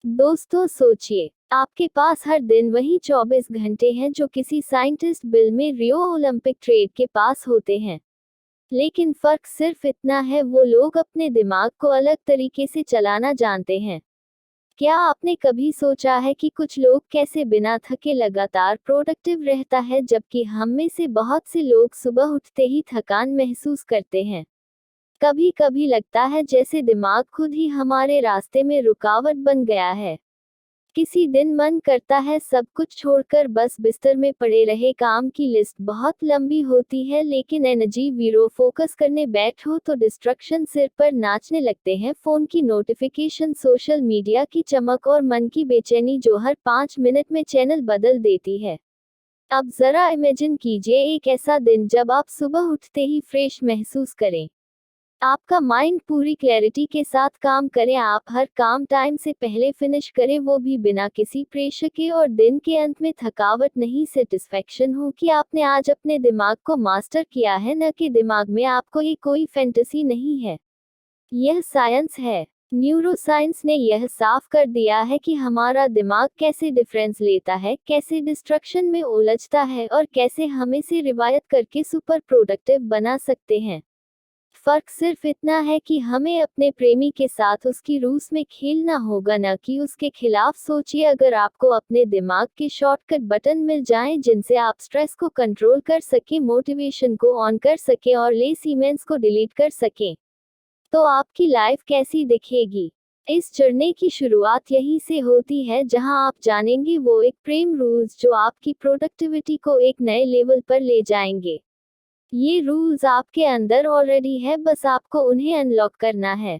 दोस्तों सोचिए, आपके पास हर दिन वही 24 घंटे हैं जो किसी साइंटिस्ट बिल में रियो ओलंपिक ट्रेड के पास होते हैं। लेकिन फर्क सिर्फ इतना है, वो लोग अपने दिमाग को अलग तरीके से चलाना जानते हैं। क्या आपने कभी सोचा है कि कुछ लोग कैसे बिना थके लगातार प्रोडक्टिव रहता है, जबकि हम में से बहुत से लोग सुबह उठते ही थकान महसूस करते हैं। कभी कभी लगता है जैसे दिमाग खुद ही हमारे रास्ते में रुकावट बन गया है। किसी दिन मन करता है सब कुछ छोड़कर बस बिस्तर में पड़े रहे, काम की लिस्ट बहुत लंबी होती है लेकिन एनर्जी वीरो फोकस करने बैठो तो डिस्ट्रक्शन सिर पर नाचने लगते हैं। फोन की नोटिफिकेशन, सोशल मीडिया की चमक और मन की बेचैनी जो हर 5 मिनट में चैनल बदल देती है। अब जरा इमेजिन कीजिए एक ऐसा दिन जब आप सुबह उठते ही फ्रेश महसूस करें, आपका माइंड पूरी क्लैरिटी के साथ काम करे, आप हर काम टाइम से पहले फिनिश करें, वो भी बिना किसी प्रेशर के, और दिन के अंत में थकावट नहीं, सेटिस्फैक्शन हो कि आपने आज अपने दिमाग को मास्टर किया है, न कि दिमाग में आपको ये कोई फैंटेसी नहीं है। यह साइंस है। न्यूरोसाइंस ने यह साफ कर दिया है कि हमारा दिमाग कैसे डिफरेंस लेता है, कैसे डिस्ट्रक्शन में उलझता है और कैसे हम इसे रिवायत करके सुपर प्रोडक्टिव बना सकते हैं। फर्क सिर्फ इतना है कि हमें अपने प्रेमी के साथ उसकी रूस में खेलना होगा, न कि उसके खिलाफ। सोचिए अगर आपको अपने दिमाग के शॉर्टकट बटन मिल जाएं जिनसे आप स्ट्रेस को कंट्रोल कर सकें, मोटिवेशन को ऑन कर सकें और लेज़ीनेस को डिलीट कर सकें, तो आपकी लाइफ कैसी दिखेगी। इस जर्नी की शुरुआत यहीं से होती है जहां आप जानेंगे वो एक प्रेम रूल्स जो आपकी प्रोडक्टिविटी को एक नए लेवल पर ले जाएंगे। ये रूल्स आपके अंदर ऑलरेडी है, बस आपको उन्हें अनलॉक करना है।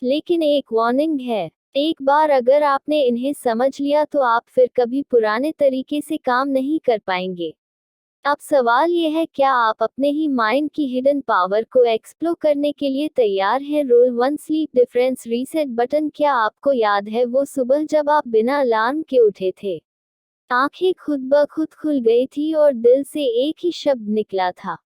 लेकिन एक वार्निंग है, एक बार अगर आपने इन्हें समझ लिया तो आप फिर कभी पुराने तरीके से काम नहीं कर पाएंगे। अब सवाल यह है, क्या आप अपने ही माइंड की हिडन पावर को एक्सप्लोर करने के लिए तैयार हैं? Role 1, sleep difference reset button. क्या आपको याद है वो सुबह जब आप बिना अलार्म के उठे थे? आंखें खुद ब खुद खुल गई थी और दिल से एक ही शब्द निकला था,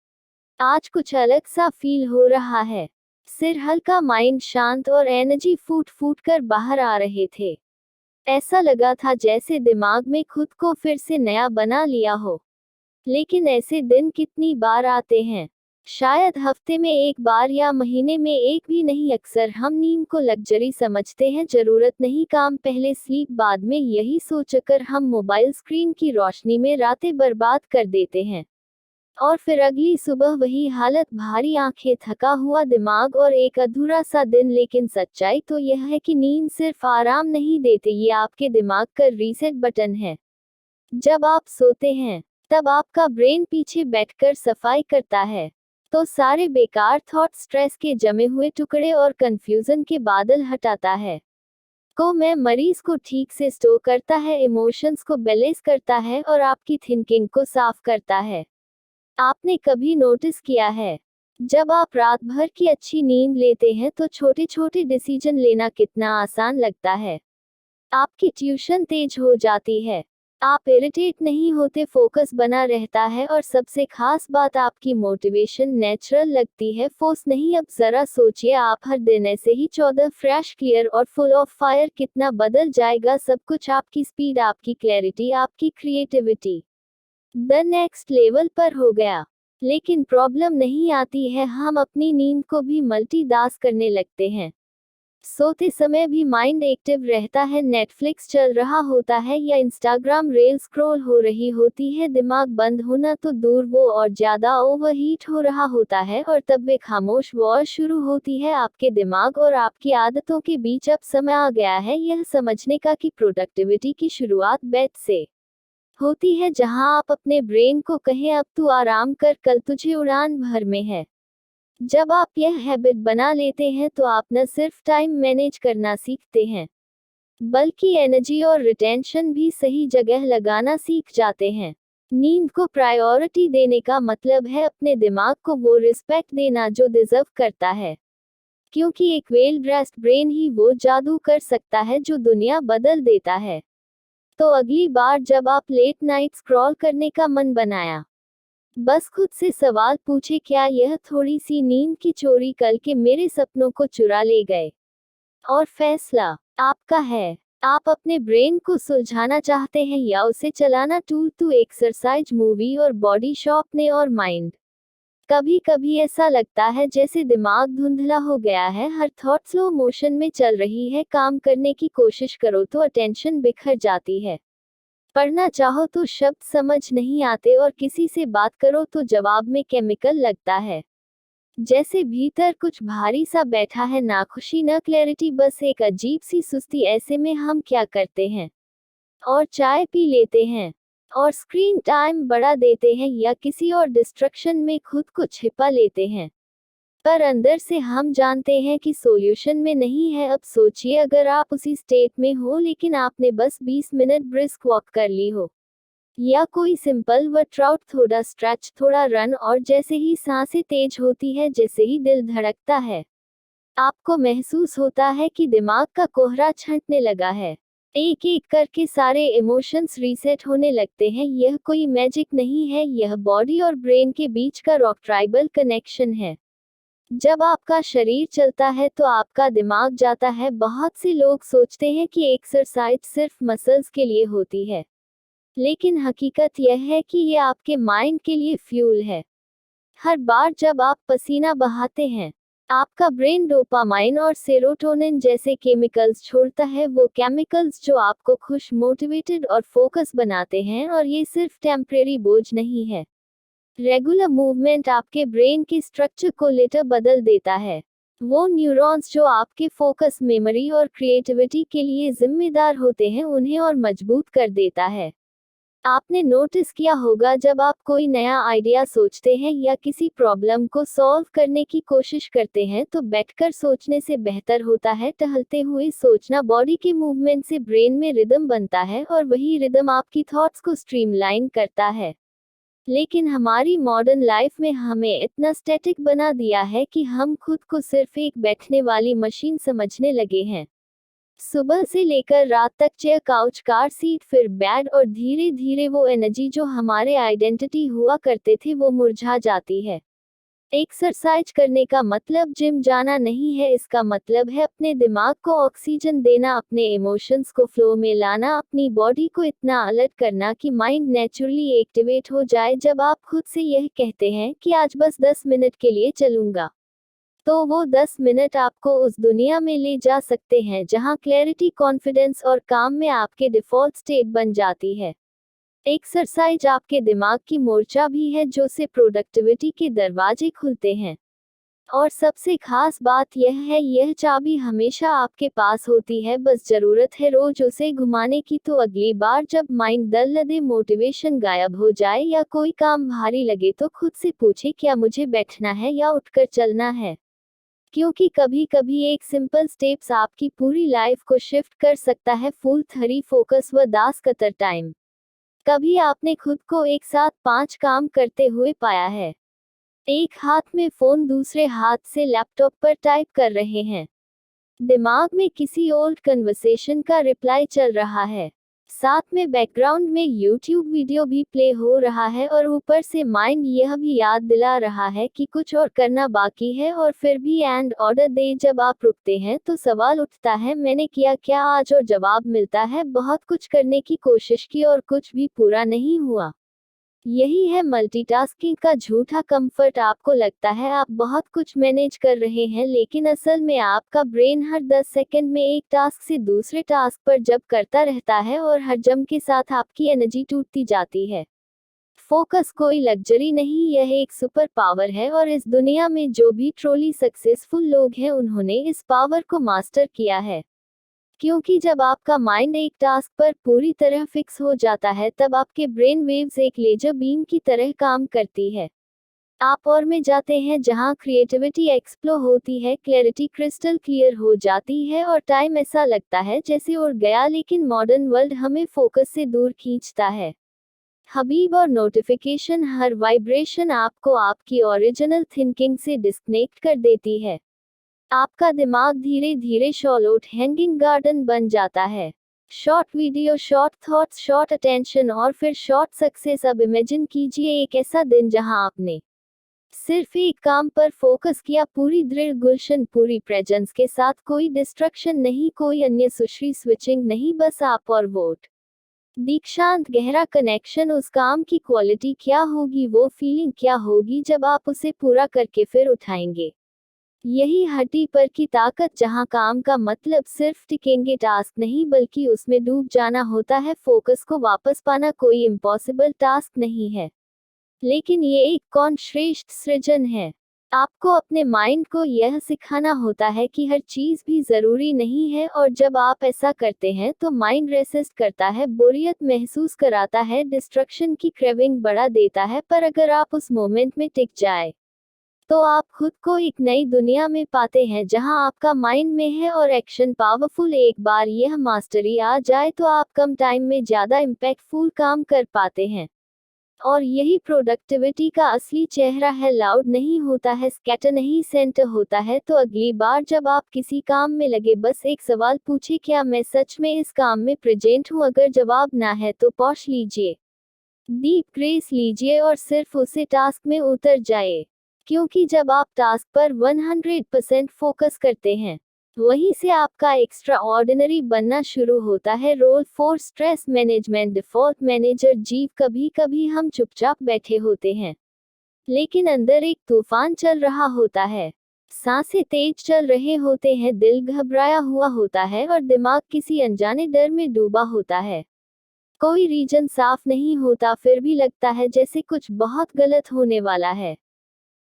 आज कुछ अलग सा फील हो रहा है। सिर हल्का, माइंड शांत और एनर्जी फूट फूट कर बाहर आ रहे थे। ऐसा लगा था जैसे दिमाग में खुद को फिर से नया बना लिया हो। लेकिन ऐसे दिन कितनी बार आते हैं? शायद हफ्ते में एक बार या महीने में एक भी नहीं। अक्सर हम नींद को लग्जरी समझते हैं, जरूरत नहीं, काम पहले स्लीप बाद में, यही सोचकर हम मोबाइल स्क्रीन की रोशनी में रातें बर्बाद कर देते हैं। और फिर अगली सुबह वही हालत, भारी आंखें, थका हुआ दिमाग और एक अधूरा सा दिन। लेकिन सच्चाई तो यह है कि नींद सिर्फ आराम नहीं देती, ये आपके दिमाग का रीसेट बटन है। जब आप सोते हैं तब आपका ब्रेन पीछे बैठकर सफाई करता है, तो सारे बेकार थॉट, स्ट्रेस के जमे हुए टुकड़े और कंफ्यूजन के बादल हटाता है। को मैं मरीज को ठीक से स्टोर करता है, इमोशंस को बैलेंस करता है और आपकी थिंकिंग को साफ करता है। आपने कभी नोटिस किया है, जब आप रात भर की अच्छी नींद लेते हैं तो छोटे छोटे डिसीजन लेना कितना आसान लगता है। आपकी ट्यूशन तेज हो जाती है, आप इरिटेट नहीं होते, फोकस बना रहता है और सबसे खास बात, आपकी मोटिवेशन नेचुरल लगती है, फोर्स नहीं। अब जरा सोचिए, आप हर दिन ऐसे ही 14 फ्रेश, क्लियर और फुल ऑफ फायर, कितना बदल जाएगा सब कुछ। आपकी स्पीड, आपकी क्लैरिटी, आपकी क्रिएटिविटी द नेक्स्ट लेवल पर हो गया। लेकिन प्रॉब्लम नहीं आती है, हम अपनी नींद को भी मल्टीटास्क करने लगते हैं। सोते समय भी माइंड एक्टिव रहता है, नेटफ्लिक्स चल रहा होता है या इंस्टाग्राम रील स्क्रॉल हो रही होती है। दिमाग बंद होना तो दूर, वो और ज्यादा ओवरहीट हो रहा होता है, और तब वे खामोश वॉर शुरू होती है आपके दिमाग और आपकी आदतों के बीच। अब समय आ गया है यह समझने का कि प्रोडक्टिविटी की शुरुआत बेड से होती है, जहां आप अपने ब्रेन को कहें अब तू आराम कर, कल तुझे उड़ान भर में है। जब आप यह हैबिट बना लेते हैं तो आप न सिर्फ टाइम मैनेज करना सीखते हैं, बल्कि एनर्जी और रिटेंशन भी सही जगह लगाना सीख जाते हैं। नींद को प्रायोरिटी देने का मतलब है अपने दिमाग को वो रिस्पेक्ट देना जो डिजर्व करता है, क्योंकि एक वेल ड्रेस्ड ब्रेन ही वो जादू कर सकता है जो दुनिया बदल देता है। तो अगली बार जब आप लेट नाइट स्क्रॉल करने का मन बनाया, बस खुद से सवाल पूछे, क्या यह थोड़ी सी नींद की चोरी कल के मेरे सपनों को चुरा ले गए? और फैसला आपका है। आप अपने ब्रेन को सुलझाना चाहते हैं या उसे चलाना? टूल टू एक्सरसाइज, मूवी और बॉडी शॉपने और माइंड। कभी कभी ऐसा लगता है जैसे दिमाग धुंधला हो गया है, हर थॉट स्लो मोशन में चल रही है। काम करने की कोशिश करो तो अटेंशन बिखर जाती है। पढ़ना चाहो तो शब्द समझ नहीं आते और किसी से बात करो तो जवाब में केमिकल लगता है। जैसे भीतर कुछ भारी सा बैठा है, ना खुशी ना क्लैरिटी, बस एक अजीब सी सुस्ती। ऐसे में हम क्या करते हैं? और चाय पी लेते हैं, और स्क्रीन टाइम बढ़ा देते हैं, या किसी और डिस्ट्रक्शन में खुद को छिपा लेते हैं। पर अंदर से हम जानते हैं कि सॉल्यूशन में नहीं है। अब सोचिए, अगर आप उसी स्टेट में हो लेकिन आपने बस 20 मिनट ब्रिस्क वॉक कर ली हो, या कोई सिंपल वर्कआउट, थोड़ा स्ट्रेच, थोड़ा रन, और जैसे ही सांसें तेज होती है, जैसे ही दिल धड़कता है, आपको महसूस होता है कि दिमाग का कोहरा छंटने लगा है। एक एक करके सारे इमोशंस रीसेट होने लगते हैं। यह कोई मैजिक नहीं है, यह बॉडी और ब्रेन के बीच का रॉक ट्राइबल कनेक्शन है। जब आपका शरीर चलता है तो आपका दिमाग जाता है। बहुत से लोग सोचते हैं कि एक्सरसाइज सिर्फ मसल्स के लिए होती है, लेकिन हकीकत यह है कि ये आपके माइंड के लिए फ्यूल है। हर बार जब आप पसीना बहाते हैं, आपका ब्रेन डोपामाइन और सेरोटोनिन जैसे केमिकल्स छोड़ता है, वो केमिकल्स जो आपको खुश, मोटिवेटेड और फोकस बनाते हैं। और ये सिर्फ टेम्परेरी बोझ नहीं है। रेगुलर मूवमेंट आपके ब्रेन की स्ट्रक्चर को लेटर बदल देता है। वो न्यूरॉन्स जो आपके फोकस, मेमोरी और क्रिएटिविटी के लिए जिम्मेदार होते हैं, उन्हें और मजबूत कर देता है। आपने नोटिस किया होगा, जब आप कोई नया आइडिया सोचते हैं या किसी प्रॉब्लम को सॉल्व करने की कोशिश करते हैं, तो बैठकर सोचने से बेहतर होता है टहलते हुए सोचना। बॉडी के मूवमेंट से ब्रेन में रिदम बनता है, और वही रिदम आपकी थॉट्स को स्ट्रीमलाइन करता है। लेकिन हमारी मॉडर्न लाइफ में हमें इतना स्टैटिक बना दिया है कि हम खुद को सिर्फ एक बैठने वाली मशीन समझने लगे हैं। सुबह से लेकर रात तक चेयर, काउच, कार सीट, फिर बेड, और धीरे धीरे वो एनर्जी जो हमारे आइडेंटिटी हुआ करते थे, वो मुरझा जाती है। एक्सरसाइज करने का मतलब जिम जाना नहीं है, इसका मतलब है अपने दिमाग को ऑक्सीजन देना, अपने इमोशंस को फ्लो में लाना, अपनी बॉडी को इतना अलर्ट करना कि माइंड नेचुरली एक्टिवेट हो जाए। जब आप खुद से यह कहते हैं कि आज बस 10 मिनट के लिए चलूंगा, तो वो 10 मिनट आपको उस दुनिया में ले जा सकते हैं जहां क्लैरिटी, कॉन्फिडेंस और काम में आपके डिफॉल्ट स्टेट बन जाती है। एक्सरसाइज आपके दिमाग की मोर्चा भी है, जो से प्रोडक्टिविटी के दरवाजे खुलते हैं। और सबसे खास बात यह है, यह चाबी हमेशा आपके पास होती है, बस जरूरत है रोज उसे घुमाने की। तो अगली बार जब माइंड डल लगे, मोटिवेशन गायब हो जाए, या कोई काम भारी लगे, तो खुद से पूछे, क्या मुझे बैठना है या उठकर चलना है? क्योंकि कभी कभी एक सिंपल स्टेप्स आपकी पूरी लाइफ को शिफ्ट कर सकता है। फुल थ्री फोकस व दास कतर टाइम। कभी आपने खुद को एक साथ 5 काम करते हुए पाया है? एक हाथ में फोन, दूसरे हाथ से लैपटॉप पर टाइप कर रहे हैं, दिमाग में किसी ओल्ड कन्वर्सेशन का रिप्लाई चल रहा है, साथ में बैकग्राउंड में यूट्यूब वीडियो भी प्ले हो रहा है, और ऊपर से माइंड यह भी याद दिला रहा है कि कुछ और करना बाकी है, और फिर भी एंड ऑर्डर दे। जब आप रुकते हैं तो सवाल उठता है, मैंने किया क्या आज? और जवाब मिलता है, बहुत कुछ करने की कोशिश की और कुछ भी पूरा नहीं हुआ। यही है मल्टीटास्किंग का झूठा कंफर्ट। आपको लगता है आप बहुत कुछ मैनेज कर रहे हैं, लेकिन असल में आपका ब्रेन हर 10 सेकंड में एक टास्क से दूसरे टास्क पर जंप करता रहता है, और हर जंप के साथ आपकी एनर्जी टूटती जाती है। फोकस कोई लग्जरी नहीं, यह एक सुपर पावर है, और इस दुनिया में जो भी ट्रोली सक्सेसफुल लोग हैं, उन्होंने इस पावर को मास्टर किया है। क्योंकि जब आपका माइंड एक टास्क पर पूरी तरह फिक्स हो जाता है, तब आपके ब्रेन वेव्स एक लेजर बीम की तरह काम करती है। आप और में जाते हैं जहां क्रिएटिविटी एक्सप्लो होती है, क्लैरिटी क्रिस्टल क्लियर हो जाती है, और टाइम ऐसा लगता है जैसे उड़ गया। लेकिन मॉडर्न वर्ल्ड हमें फोकस से दूर खींचता है। हबीब और नोटिफिकेशन, हर वाइब्रेशन आपको आपकी ओरिजिनल थिंकिंग से डिस्कनेक्ट कर देती है। आपका दिमाग धीरे धीरे शॉलोट हैंगिंग गार्डन बन जाता है। Short video, short thoughts, short attention, और फिर शॉर्ट सक्सेस। अब इमेजिन कीजिए एक ऐसा दिन जहां आपने सिर्फ एक काम पर फोकस किया, पूरी दृढ़ गुलशन, पूरी प्रेजेंस के साथ, कोई डिस्ट्रक्शन नहीं, कोई अन्य सुश्री स्विचिंग नहीं, बस आप और वोट। दीक्षांत, गहरा कनेक्शन, उस काम की क्वालिटी क्या होगी, वो फीलिंग क्या होगी जब आप उसे पूरा करके फिर उठाएंगे। यही हड्डी पर की ताकत, जहां काम का मतलब सिर्फ टिकेंगे टास्क नहीं बल्कि उसमें डूब जाना होता है। फोकस को वापस पाना कोई इम्पॉसिबल टास्क नहीं है, लेकिन ये एक कौन श्रेष्ठ सृजन है। आपको अपने माइंड को यह सिखाना होता है कि हर चीज भी जरूरी नहीं है, और जब आप ऐसा करते हैं तो माइंड रेसिस्ट करता है, बोरियत महसूस कराता है, डिस्ट्रक्शन की क्रेविंग बढ़ा देता है। पर अगर आप उस मोमेंट में टिक जाए तो आप खुद को एक नई दुनिया में पाते हैं जहां आपका माइंड में है और एक्शन पावरफुल। एक बार यह मास्टरी आ जाए तो आप कम टाइम में ज्यादा इम्पैक्टफुल काम कर पाते हैं, और यही प्रोडक्टिविटी का असली चेहरा है। लाउड नहीं होता है, स्कैटर नहीं, सेंटर होता है। तो अगली बार जब आप किसी काम में लगे, बस एक सवाल पूछे, क्या मैं सच में इस काम में प्रेजेंट हूँ? अगर जवाब ना है तो पॉज लीजिए, डीप ब्रेथ लीजिए और सिर्फ उसे टास्क में उतर जाए, क्योंकि जब आप टास्क पर 100% फोकस करते हैं, वहीं से आपका एक्स्ट्रा ऑर्डिनरी बनना शुरू होता है। Role four stress management, default manager जीव। कभी कभी हम चुपचाप बैठे होते हैं, लेकिन अंदर एक तूफान चल रहा होता है। सांसें तेज चल रहे होते हैं, दिल घबराया हुआ होता है और दिमाग किसी अनजाने डर में डूबा होता है। कोई रीजन साफ नहीं होता, फिर भी लगता है जैसे कुछ बहुत गलत होने वाला है।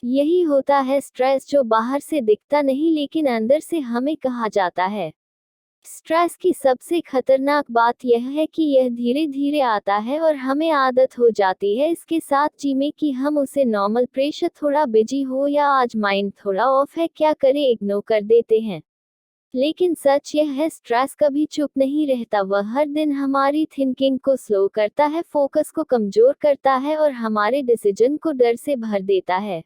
यही होता है स्ट्रेस, जो बाहर से दिखता नहीं लेकिन अंदर से हमें कहा जाता है। स्ट्रेस की सबसे खतरनाक बात यह है कि यह धीरे धीरे आता है और हमें आदत हो जाती है इसके साथ जीने की। हम उसे नॉर्मल, प्रेशर थोड़ा बिजी हो या आज माइंड थोड़ा ऑफ है, क्या करें, इग्नोर कर देते हैं। लेकिन सच यह है, स्ट्रेस कभी चुप नहीं रहता। वह हर दिन हमारी थिंकिंग को स्लो करता है, फोकस को कमजोर करता है और हमारे डिसीजन को डर से भर देता है।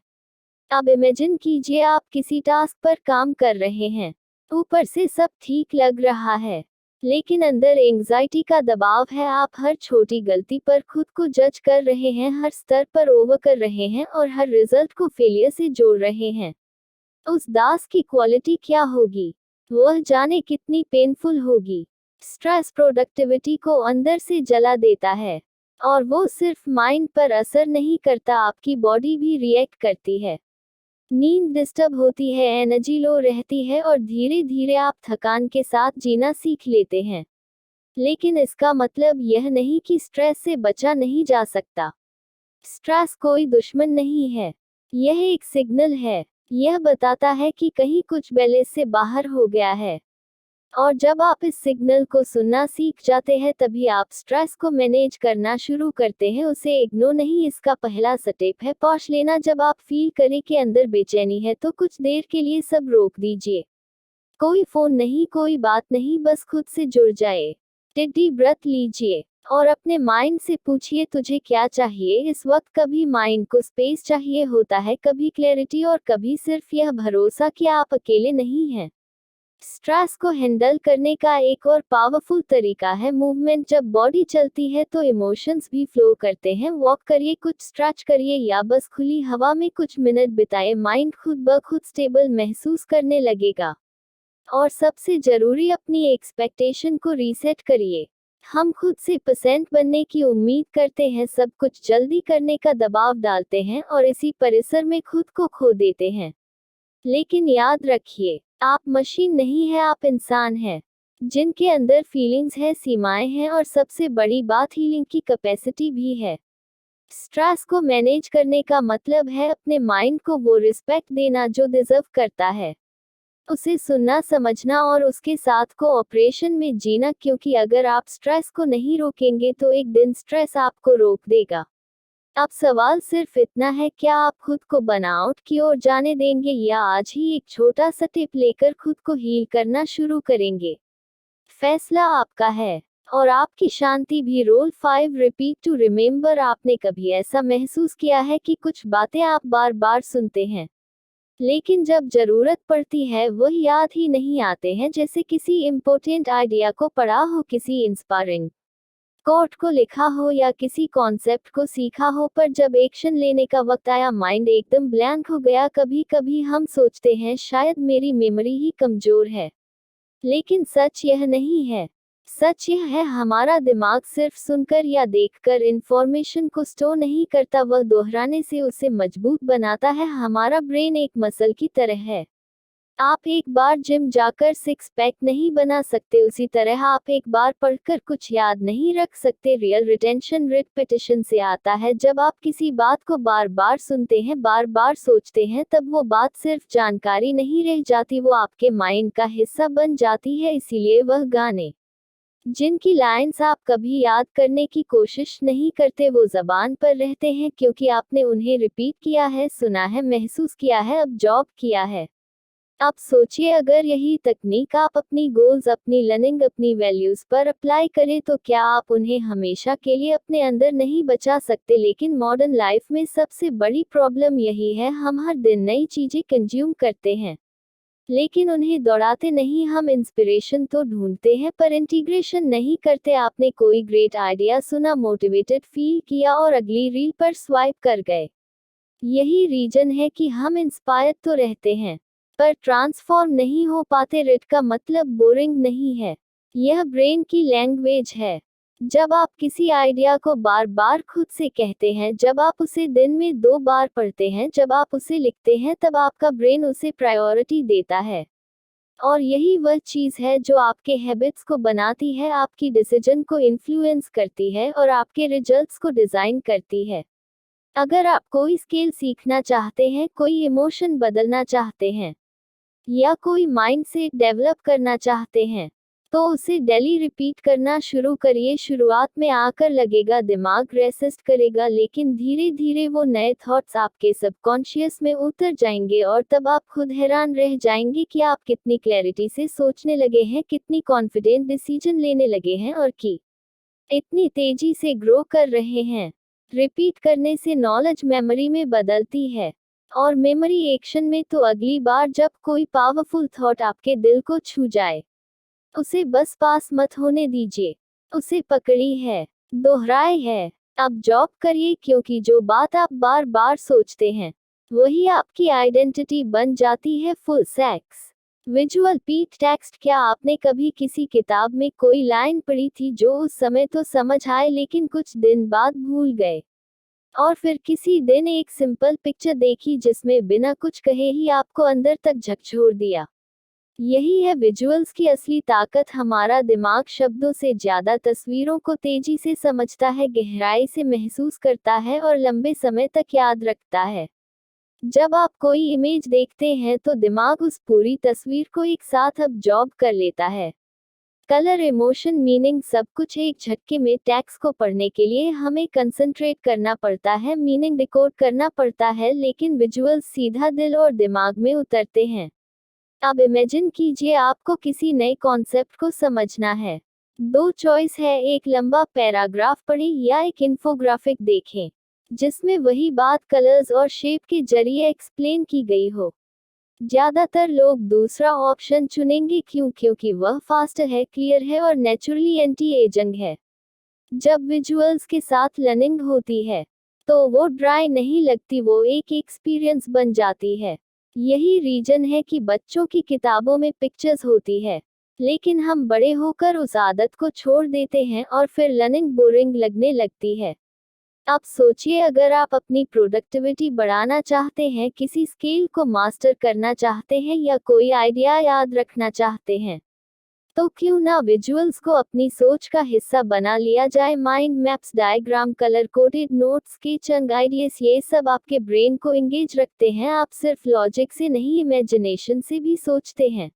अब इमेजिन कीजिए, आप किसी टास्क पर काम कर रहे हैं, ऊपर से सब ठीक लग रहा है, लेकिन अंदर एंग्जाइटी का दबाव है। आप हर छोटी गलती पर खुद को जज कर रहे हैं, हर स्तर पर ओवर कर रहे हैं और हर रिजल्ट को फेलियर से जोड़ रहे हैं। उस दास की क्वालिटी क्या होगी, वह जाने कितनी पेनफुल होगी। स्ट्रेस प्रोडक्टिविटी को अंदर से जला देता है, और वो सिर्फ माइंड पर असर नहीं करता, आपकी बॉडी भी रिएक्ट करती है। नींद डिस्टर्ब होती है, एनर्जी लो रहती है और धीरे धीरे आप थकान के साथ जीना सीख लेते हैं। लेकिन इसका मतलब यह नहीं कि स्ट्रेस से बचा नहीं जा सकता। स्ट्रेस कोई दुश्मन नहीं है, यह एक सिग्नल है। यह बताता है कि कहीं कुछ बैलेंस से बाहर हो गया है, और जब आप इस सिग्नल को सुनना सीख जाते हैं तभी आप स्ट्रेस को मैनेज करना शुरू करते हैं, उसे इग्नोर नहीं। इसका पहला स्टेप है पॉज लेना। जब आप फील करें कि अंदर बेचैनी है तो कुछ देर के लिए सब रोक दीजिए। कोई फोन नहीं, कोई बात नहीं, बस खुद से जुड़ जाए। डीप ब्रेथ लीजिए और अपने माइंड से पूछिए, तुझे क्या चाहिए इस वक्त। कभी माइंड को स्पेस चाहिए होता है, कभी क्लैरिटी, और कभी सिर्फ यह भरोसा कि आप अकेले नहीं हैं। स्ट्रेस को हैंडल करने का एक और पावरफुल तरीका है मूवमेंट। जब बॉडी चलती है तो इमोशंस भी फ्लो करते हैं। वॉक करिए, कुछ स्ट्रेच करिए या बस खुली हवा में कुछ मिनट बिताए, माइंड खुद ब खुद स्टेबल महसूस करने लगेगा। और सबसे जरूरी, अपनी एक्सपेक्टेशन को रीसेट करिए। हम खुद से परसेंट बनने की उम्मीद करते हैं, सब कुछ जल्दी करने का दबाव डालते हैं और इसी परिसर में खुद को खो देते हैं। लेकिन याद रखिए, आप मशीन नहीं है, आप इंसान हैं, जिनके अंदर फीलिंग्स है, सीमाएं हैं और सबसे बड़ी बात, हीलिंग की कैपेसिटी भी है। स्ट्रेस को मैनेज करने का मतलब है अपने माइंड को वो रिस्पेक्ट देना जो डिजर्व करता है, उसे सुनना, समझना और उसके साथ कोऑपरेशन में जीना। क्योंकि अगर आप स्ट्रेस को नहीं रोकेंगे तो एक दिन स्ट्रेस आपको रोक देगा। अब सवाल सिर्फ इतना है, क्या आप खुद को बर्नआउट की ओर जाने देंगे या आज ही एक छोटा सा टिप लेकर खुद को हील करना शुरू करेंगे। फैसला आपका है, और आपकी शांति भी। Role 5, repeat to remember. आपने कभी ऐसा महसूस किया है कि कुछ बातें आप बार बार सुनते हैं, लेकिन जब जरूरत पड़ती है वह याद ही नहीं आते हैं, जैसे किसी इम्पोर्टेंट आइडिया को पढ़ा हो, किसी इंस्पायरिंग कोड को लिखा हो या किसी कॉन्सेप्ट को सीखा हो, पर जब एक्शन लेने का वक्त आया माइंड एकदम ब्लैंक हो गया। कभी कभी हम सोचते हैं शायद मेरी मेमोरी ही कमजोर है, लेकिन सच यह नहीं है। सच यह है हमारा दिमाग सिर्फ सुनकर या देखकर इंफॉर्मेशन को स्टोर नहीं करता, वह दोहराने से उसे मजबूत बनाता है। हमारा ब्रेन एक मसल की तरह है। आप एक बार जिम जाकर सिक्स पैक नहीं बना सकते, उसी तरह आप एक बार पढ़कर कुछ याद नहीं रख सकते। रियल रिटेंशन रिपीटिशन से आता है। जब आप किसी बात को बार बार सुनते हैं, बार बार सोचते हैं, तब वो बात सिर्फ जानकारी नहीं रह जाती, वो आपके माइंड का हिस्सा बन जाती है। इसीलिए वह गाने जिनकी लाइंस आप कभी याद करने की कोशिश नहीं करते, वो जबान पर रहते हैं, क्योंकि आपने उन्हें रिपीट किया है, सुना है, महसूस किया है, अब्जॉर्ब किया है। आप सोचिए, अगर यही तकनीक आप अपनी गोल्स, अपनी लर्निंग, अपनी वैल्यूज पर अप्लाई करें, तो क्या आप उन्हें हमेशा के लिए अपने अंदर नहीं बचा सकते? लेकिन मॉडर्न लाइफ में सबसे बड़ी प्रॉब्लम यही है, हम हर दिन नई चीजें कंज्यूम करते हैं, लेकिन उन्हें दौड़ाते नहीं। हम इंस्पिरेशन तो ढूंढते हैं, पर इंटीग्रेशन नहीं करते। आपने कोई ग्रेट आइडिया सुना, मोटिवेटेड फील किया और अगली रील पर स्वाइप कर गए। यही रीजन है कि हम इंस्पायर्ड तो रहते हैं, पर ट्रांसफॉर्म नहीं हो पाते। रिट का मतलब बोरिंग नहीं है, यह ब्रेन की लैंग्वेज है। जब आप किसी आइडिया को बार बार खुद से कहते हैं, जब आप उसे दिन में 2 बार पढ़ते हैं, जब आप उसे लिखते हैं, तब आपका ब्रेन उसे प्रायोरिटी देता है। और यही वह चीज़ है जो आपके हैबिट्स को बनाती है, आपकी डिसीजन को इन्फ्लुएंस करती है और आपके रिजल्ट्स को डिज़ाइन करती है। अगर आप कोई स्किल सीखना चाहते हैं, कोई इमोशन बदलना चाहते हैं या कोई माइंडसेट डेवलप करना चाहते हैं, तो उसे डेली रिपीट करना शुरू करिए। शुरुआत में आकर लगेगा, दिमाग रेसिस्ट करेगा, लेकिन धीरे धीरे वो नए थॉट्स आपके सबकॉन्शियस में उतर जाएंगे और तब आप खुद हैरान रह जाएंगे कि आप कितनी क्लैरिटी से सोचने लगे हैं, कितनी कॉन्फिडेंट डिसीजन लेने लगे हैं और कि इतनी तेजी से ग्रो कर रहे हैं। रिपीट करने से नॉलेज मेमोरी में बदलती है, और मेमोरी एक्शन में। तो अगली बार जब कोई पावरफुल थॉट आपके दिल को छू जाए, उसे बस पास मत होने दीजिए, उसे पकड़ी है, दोहराए है, अब जॉब करिए, क्योंकि जो बात आप बार बार सोचते हैं, वही आपकी आइडेंटिटी बन जाती है। फुल सेक्स विजुअल पीट टेक्स्ट। क्या आपने कभी किसी किताब में कोई लाइन पढ़ी थी जो उस समय तो समझ आए, लेकिन कुछ दिन बाद भूल गए? और फिर किसी दिन एक सिंपल पिक्चर देखी जिसमें बिना कुछ कहे ही आपको अंदर तक झकझोर दिया? यही है विजुअल्स की असली ताकत। हमारा दिमाग शब्दों से ज्यादा तस्वीरों को तेजी से समझता है, गहराई से महसूस करता है और लंबे समय तक याद रखता है। जब आप कोई इमेज देखते हैं, तो दिमाग उस पूरी तस्वीर को एक साथ अब्जॉर्ब कर लेता है। कलर, इमोशन, मीनिंग, सब कुछ एक झटके में। टेक्स्ट को पढ़ने के लिए हमें कंसंट्रेट करना पड़ता है, मीनिंग डिकोड करना पड़ता है, लेकिन विजुअल्स सीधा दिल और दिमाग में उतरते हैं। अब इमेजिन कीजिए, आपको किसी नए कॉन्सेप्ट को समझना है। 2 चॉइस है, एक लंबा पैराग्राफ पढ़ें या एक इन्फोग्राफिक देखें, जिसमें वही बात कलर्स और शेप के जरिए एक्सप्लेन की गई हो। ज्यादातर लोग दूसरा ऑप्शन चुनेंगे, क्योंकि वह फास्ट है, क्लियर है और नेचुरली एंटी एजिंग है। जब विजुअल्स के साथ लर्निंग होती है, तो वो ड्राई नहीं लगती, वो एक एक्सपीरियंस बन जाती है। यही रीजन है कि बच्चों की किताबों में पिक्चर्स होती है, लेकिन हम बड़े होकर उस आदत को छोड़ देते हैं और फिर लर्निंग बोरिंग लगने लगती है। आप सोचिए, अगर आप अपनी प्रोडक्टिविटी बढ़ाना चाहते हैं, किसी स्किल को मास्टर करना चाहते हैं या कोई आइडिया याद रखना चाहते हैं, तो क्यों ना विजुअल्स को अपनी सोच का हिस्सा बना लिया जाए। Mind maps, diagram, colour coded notes, sketching, ideas, ये सब आपके ब्रेन को एंगेज रखते हैं। आप सिर्फ लॉजिक से नहीं, इमेजिनेशन से भी सोचते हैं,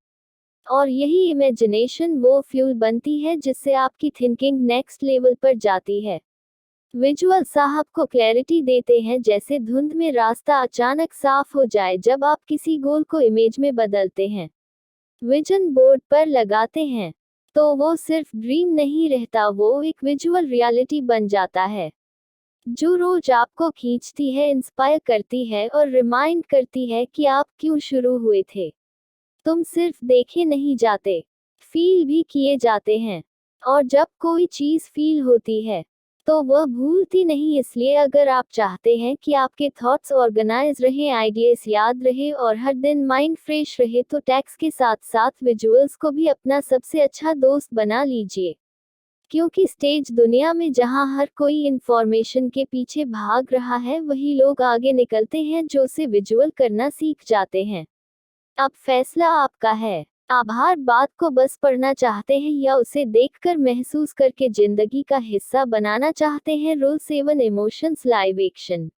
और यही इमेजिनेशन वो फ्यूल बनती है जिससे आपकी थिंकिंग नेक्स्ट लेवल पर जाती है। विजुअल साहब को क्लैरिटी देते हैं, जैसे धुंध में रास्ता अचानक साफ हो जाए। जब आप किसी गोल को इमेज में बदलते हैं, विजन बोर्ड पर लगाते हैं, तो वो सिर्फ ड्रीम नहीं रहता, वो एक विजुअल रियलिटी बन जाता है, जो रोज आपको खींचती है, इंस्पायर करती है और रिमाइंड करती है कि आप क्यों शुरू हुए थे। तुम सिर्फ देखे नहीं जाते, फील भी किए जाते हैं। और जब कोई चीज फील होती है तो वह भूलती नहीं। इसलिए अगर आप चाहते हैं कि आपके थॉट्स ऑर्गेनाइज रहे, आइडियाज याद रहे और हर दिन माइंड फ्रेश रहे, तो टेक्स्ट के साथ साथ विजुअल्स को भी अपना सबसे अच्छा दोस्त बना लीजिए। क्योंकि स्टेज दुनिया में जहां हर कोई इंफॉर्मेशन के पीछे भाग रहा है, वही लोग आगे निकलते हैं जो उसे विजुअल करना सीख जाते हैं। अब फैसला आपका है। आभार बात को बस पढ़ना चाहते हैं या उसे देखकर महसूस करके जिंदगी का हिस्सा बनाना चाहते हैं। Rule 7 emotions live action.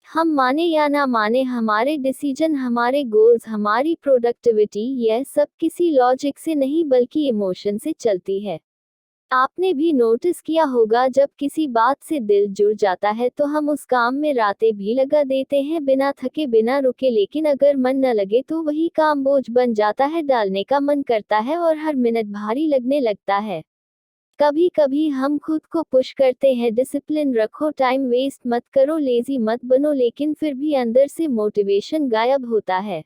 हम माने या ना माने, हमारे डिसीजन, हमारे गोल्स, हमारी प्रोडक्टिविटी, यह सब किसी लॉजिक से नहीं बल्कि इमोशन से चलती है। आपने भी नोटिस किया होगा, जब किसी बात से दिल जुड़ जाता है तो हम उस काम में रातें भी लगा देते हैं बिना थके बिना रुके, लेकिन अगर मन न लगे तो वही काम बोझ बन जाता है, डालने का मन करता है और हर मिनट भारी लगने लगता है। कभी कभी हम खुद को पुश करते हैं, डिसिप्लिन रखो, टाइम वेस्ट मत करो, लेजी मत बनो, लेकिन फिर भी अंदर से मोटिवेशन गायब होता है।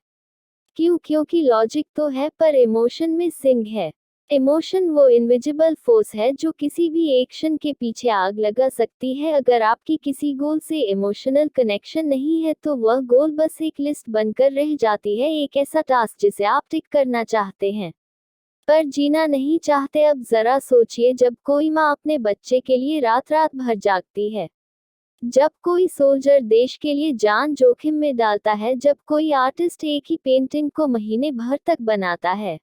क्यों? क्योंकि लॉजिक तो है पर इमोशन में सिंग है। इमोशन वो इनविजिबल फोर्स है जो किसी भी एक्शन के पीछे आग लगा सकती है। अगर आपकी किसी गोल से इमोशनल कनेक्शन नहीं है तो वह गोल बस एक लिस्ट बनकर रह जाती है, एक ऐसा टास्क जिसे आप टिक करना चाहते हैं पर जीना नहीं चाहते। अब जरा सोचिए, जब कोई माँ अपने बच्चे के लिए रात रात भर जागती है, जब कोई सोल्जर देश के लिए जान जोखिम में डालता है, जब कोई आर्टिस्ट एक ही पेंटिंग को महीने भर तक बनाता है,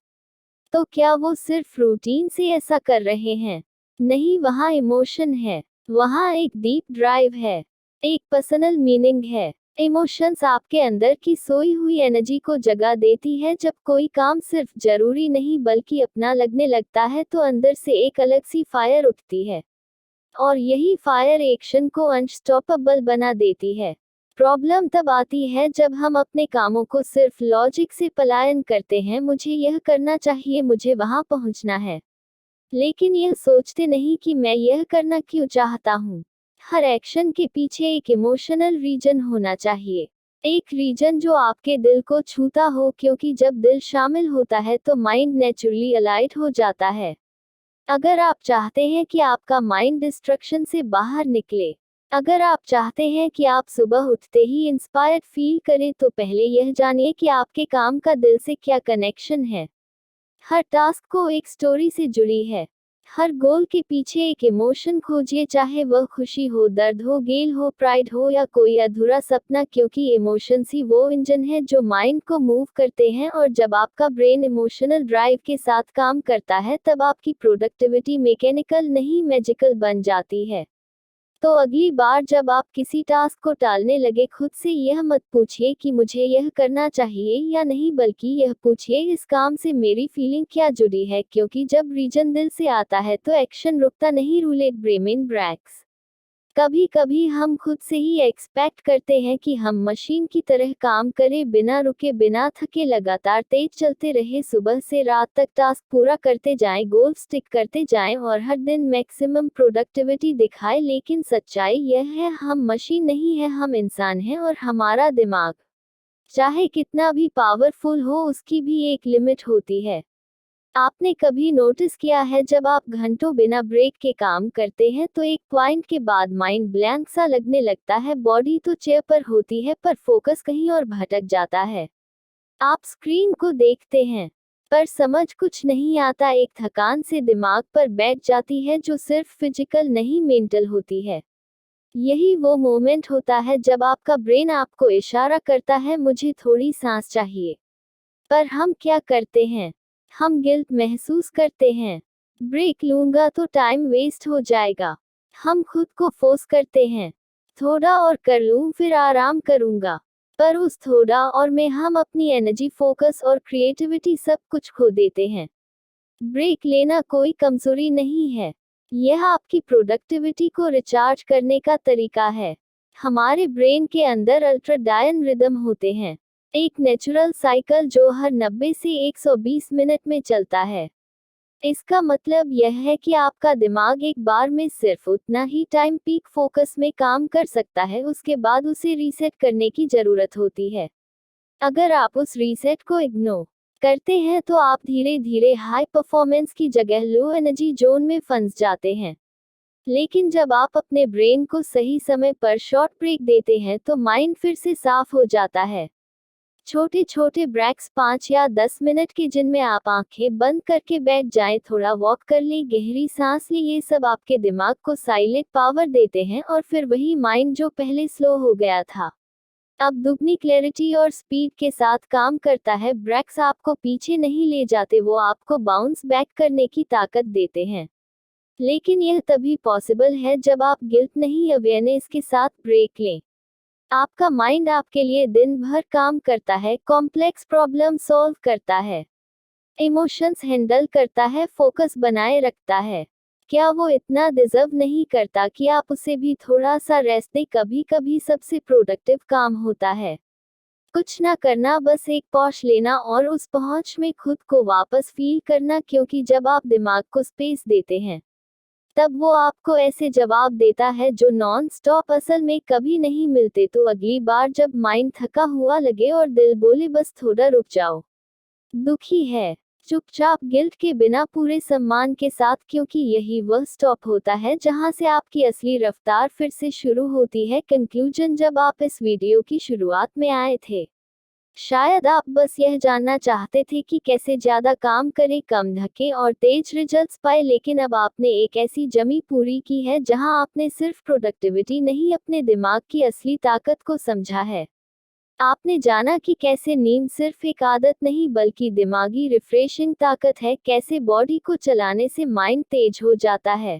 तो क्या वो सिर्फ रूटीन से ऐसा कर रहे हैं? नहीं, वहाँ इमोशन है, वहाँ एक डीप ड्राइव है, एक पर्सनल मीनिंग है। इमोशंस आपके अंदर की सोई हुई एनर्जी को जगा देती है। जब कोई काम सिर्फ जरूरी नहीं बल्कि अपना लगने लगता है तो अंदर से एक अलग सी फायर उठती है और यही फायर एक्शन को अनस्टॉपेबल बना देती है। प्रॉब्लम तब आती है जब हम अपने कामों को सिर्फ लॉजिक से पलायन करते हैं, मुझे यह करना चाहिए, मुझे वहां पहुंचना है, लेकिन यह सोचते नहीं कि मैं यह करना क्यों चाहता हूँ। हर एक्शन के पीछे एक इमोशनल रीजन होना चाहिए, एक रीजन जो आपके दिल को छूता हो, क्योंकि जब दिल शामिल होता है तो माइंड नेचुरली अलाइट हो जाता है। अगर आप चाहते हैं कि आपका माइंड डिस्ट्रक्शन से बाहर निकले, अगर आप चाहते हैं कि आप सुबह उठते ही इंस्पायर्ड फील करें, तो पहले यह जानिए कि आपके काम का दिल से क्या कनेक्शन है। हर टास्क को एक स्टोरी से जुड़ी है, हर गोल के पीछे एक इमोशन खोजिए, चाहे वह खुशी हो, दर्द हो, गेल हो, प्राइड हो या कोई अधूरा सपना, क्योंकि इमोशंस ही वो इंजन है जो माइंड को मूव करते हैं। और जब आपका ब्रेन इमोशनल ड्राइव के साथ काम करता है तब आपकी प्रोडक्टिविटी मैकेनिकल नहीं मैजिकल बन जाती है। तो अगली बार जब आप किसी टास्क को टालने लगे, खुद से यह मत पूछिए कि मुझे यह करना चाहिए या नहीं, बल्कि यह पूछिए इस काम से मेरी फीलिंग क्या जुड़ी है, क्योंकि जब रीजन दिल से आता है तो एक्शन रुकता नहीं, रूलेट ब्रेमेन ब्रैक्स। कभी कभी हम खुद से ही एक्सपेक्ट करते हैं कि हम मशीन की तरह काम करें, बिना रुके बिना थके, लगातार तेज चलते रहे, सुबह से रात तक टास्क पूरा करते जाएं, गोल स्टिक करते जाएं और हर दिन मैक्सिमम प्रोडक्टिविटी दिखाएं। लेकिन सच्चाई यह है, हम मशीन नहीं है, हम इंसान हैं और हमारा दिमाग, चाहे कितना भी पावरफुल हो, उसकी भी एक लिमिट होती है। आपने कभी नोटिस किया है, जब आप घंटों बिना ब्रेक के काम करते हैं तो एक पॉइंट के बाद माइंड ब्लैंक सा लगने लगता है, बॉडी तो चेयर पर होती है पर फोकस कहीं और भटक जाता है। आप स्क्रीन को देखते हैं पर समझ कुछ नहीं आता, एक थकान से दिमाग पर बैठ जाती है जो सिर्फ फिजिकल नहीं मेंटल होती है। यही वो मोमेंट होता है जब आपका ब्रेन आपको इशारा करता है, मुझे थोड़ी सांस चाहिए। पर हम क्या करते हैं? हम गिल्ट महसूस करते हैं, ब्रेक लूंगा तो टाइम वेस्ट हो जाएगा। हम खुद को फोर्स करते हैं, थोड़ा और कर लूं फिर आराम करूंगा। पर उस थोड़ा और में हम अपनी एनर्जी, फोकस और क्रिएटिविटी सब कुछ खो देते हैं। ब्रेक लेना कोई कमजोरी नहीं है, यह आपकी प्रोडक्टिविटी को रिचार्ज करने का तरीका है। हमारे ब्रेन के अंदर अल्ट्राडायन रिदम होते हैं, एक नेचुरल साइकिल जो हर 90 से 120 मिनट में चलता है। इसका मतलब यह है कि आपका दिमाग एक बार में सिर्फ उतना ही टाइम पीक फोकस में काम कर सकता है, उसके बाद उसे रीसेट करने की जरूरत होती है। अगर आप उस रीसेट को इग्नोर करते हैं तो आप धीरे धीरे हाई परफॉर्मेंस की जगह लो एनर्जी जोन में फंस जाते हैं। लेकिन जब आप अपने ब्रेन को सही समय पर शॉर्ट ब्रेक देते हैं तो माइंड फिर से साफ हो जाता है। छोटे छोटे ब्रेक्स 5 या 10 मिनट के, जिनमें आप आंखें बंद करके बैठ जाएं, थोड़ा वॉक कर लें, गहरी सांस लें, ये सब आपके दिमाग को साइलेंट पावर देते हैं और फिर वही माइंड जो पहले स्लो हो गया था अब दुगनी क्लैरिटी और स्पीड के साथ काम करता है। ब्रेक्स आपको पीछे नहीं ले जाते, वो आपको बाउंस बैक करने की ताकत देते हैं। लेकिन यह तभी पॉसिबल है जब आप गिल्ट नहीं, अवेयरनेस के साथ ब्रेक लें। आपका माइंड आपके लिए दिन भर काम करता है, कॉम्प्लेक्स प्रॉब्लम सॉल्व करता है, इमोशंस हैंडल करता है, फोकस बनाए रखता है। क्या वो इतना डिजर्व नहीं करता कि आप उसे भी थोड़ा सा रेस्ट दें? कभी कभी सबसे प्रोडक्टिव काम होता है कुछ ना करना, बस एक पॉज लेना और उस पहुंच में खुद को वापस फील करना, क्योंकि जब आप दिमाग को स्पेस देते हैं तब वो आपको ऐसे जवाब देता है जो नॉन स्टॉप असल में कभी नहीं मिलते। तो अगली बार जब माइंड थका हुआ लगे और दिल बोले बस थोड़ा रुक जाओ, दुखी है, चुपचाप, गिल्ट के बिना, पूरे सम्मान के साथ, क्योंकि यही वह स्टॉप होता है जहां से आपकी असली रफ्तार फिर से शुरू होती है। कंक्लूजन, जब आप इस वीडियो की शुरुआत में आए थे शायद आप बस यह जानना चाहते थे कि कैसे ज्यादा काम करें, कम धके और तेज रिजल्ट्स पाए, लेकिन अब आपने एक ऐसी जमी पूरी की है जहां आपने सिर्फ प्रोडक्टिविटी नहीं, अपने दिमाग की असली ताकत को समझा है। आपने जाना कि कैसे नींद सिर्फ एक आदत नहीं बल्कि दिमागी रिफ्रेशिंग ताकत है, कैसे बॉडी को चलाने से माइंड तेज हो जाता है,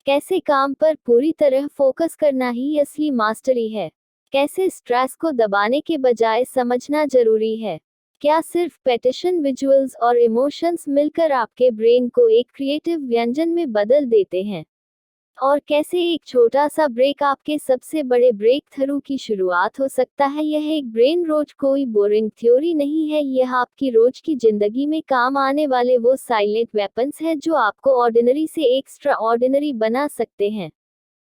कैसे काम पर पूरी तरह फोकस करना ही असली मास्टरी है, कैसे स्ट्रेस को दबाने के बजाय समझना जरूरी है, क्या सिर्फ पेटिशन, विजुअल्स और इमोशंस मिलकर आपके ब्रेन को एक क्रिएटिव व्यंजन में बदल देते हैं, और कैसे एक छोटा सा ब्रेक आपके सबसे बड़े ब्रेक थ्रू की शुरुआत हो सकता है। यह एक ब्रेन रोज कोई बोरिंग थ्योरी नहीं है, यह आपकी रोज की जिंदगी में काम आने वाले वो साइलेंट वेपन्स हैं जो आपको ऑर्डिनरी से एक्स्ट्रा ऑर्डिनरी बना सकते हैं।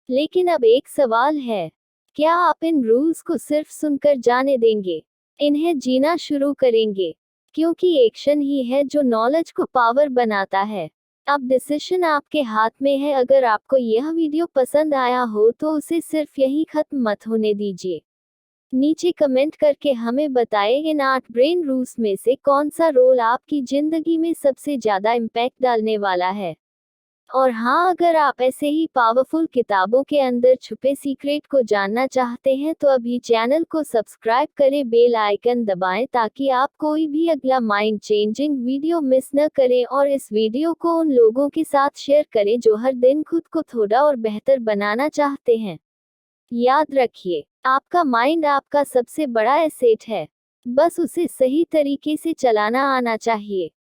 लेकिन अब एक सवाल है, क्या आप इन रूल्स को सिर्फ सुनकर जाने देंगे, इन्हें जीना शुरू करेंगे? क्योंकि एक्शन ही है जो नॉलेज को पावर बनाता है। अब डिसीजन आपके हाथ में है। अगर आपको यह वीडियो पसंद आया हो तो उसे सिर्फ यहीं खत्म मत होने दीजिए। नीचे कमेंट करके हमें बताएं इन 8 ब्रेन रूल्स में से कौन सा रोल आपकी जिंदगी में सबसे ज्यादा इम्पैक्ट डालने वाला है। और हाँ, अगर आप ऐसे ही पावरफुल किताबों के अंदर छुपे सीक्रेट को जानना चाहते हैं तो अभी चैनल को सब्सक्राइब करें, बेल आइकन दबाएं ताकि आप कोई भी अगला माइंड चेंजिंग वीडियो मिस न करें, और इस वीडियो को उन लोगों के साथ शेयर करें जो हर दिन खुद को थोड़ा और बेहतर बनाना चाहते हैं। याद रखिए, आपका माइंड आपका सबसे बड़ा एसेट है, बस उसे सही तरीके से चलाना आना चाहिए।